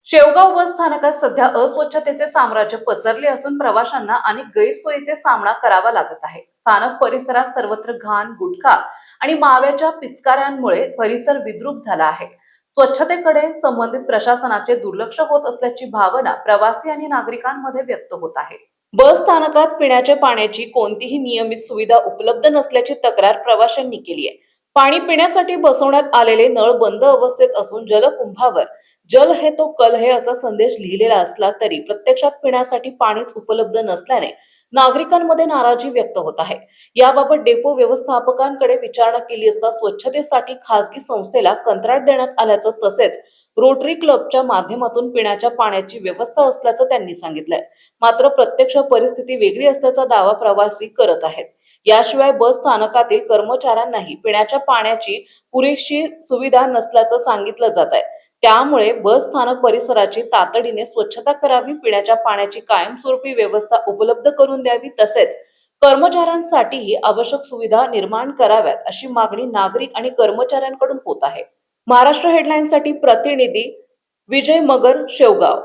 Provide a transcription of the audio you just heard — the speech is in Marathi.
शेवगाव बस स्थानकात सध्या अस्वच्छतेचे साम्राज्य पसरले असून प्रवाशांना अनेक गैरसोयीचे सामना करावा लागत आहे. स्थानक परिसरात सर्वत्र घाण, गुटखा आणि माव्याच्या पिचकाऱ्यांमुळे परिसर विद्रूप झाला आहे. स्वच्छतेकडे संबंधित प्रशासनाचे दुर्लक्ष होत असल्याची भावना प्रवासी आणि नागरिकांमध्ये व्यक्त होत आहे. बस स्थानकात पिण्याच्या पाण्याची कोणतीही नियमित सुविधा उपलब्ध नसल्याची तक्रार प्रवाशांनी केली आहे. पाणी पिण्यासाठी बसवण्यात आलेले नळ बंद अवस्थेत असून जलकुंभावर जल है तो कल है असा संदेश लिहिलेला असला तरी प्रत्यक्षात पिण्यासाठी पाणीच उपलब्ध नसल्याने नागरिकांमध्ये नाराजी व्यक्त होत आहे. याबाबत डेपो व्यवस्थापकांकडे विचारणा केली असता स्वच्छतेसाठी खासगी संस्थेला कंत्राट देण्यात आल्याचं तसेच रोटरी क्लबच्या माध्यमातून पिण्याच्या पाण्याची व्यवस्था असल्याचं त्यांनी सांगितलंय. मात्र प्रत्यक्ष परिस्थिती वेगळी असल्याचा दावा प्रवासी करत आहेत. याशिवाय बस स्थानकातील कर्मचाऱ्यांनाही पिण्याच्या पाण्याची पुरेशी सुविधा नसल्याचं सांगितलं जात आहे. त्यामुळे बस स्थानक परिसराची तातडीने स्वच्छता करावी, पिण्याच्या पाण्याची कायमस्वरूपी व्यवस्था उपलब्ध करून द्यावी तसेच कर्मचाऱ्यांसाठीही आवश्यक सुविधा निर्माण कराव्यात अशी मागणी नागरिक आणि कर्मचाऱ्यांकडून होत आहे. महाराष्ट्र हेडलाईन्ससाठी प्रतिनिधी विजय मगर, शेवगाव.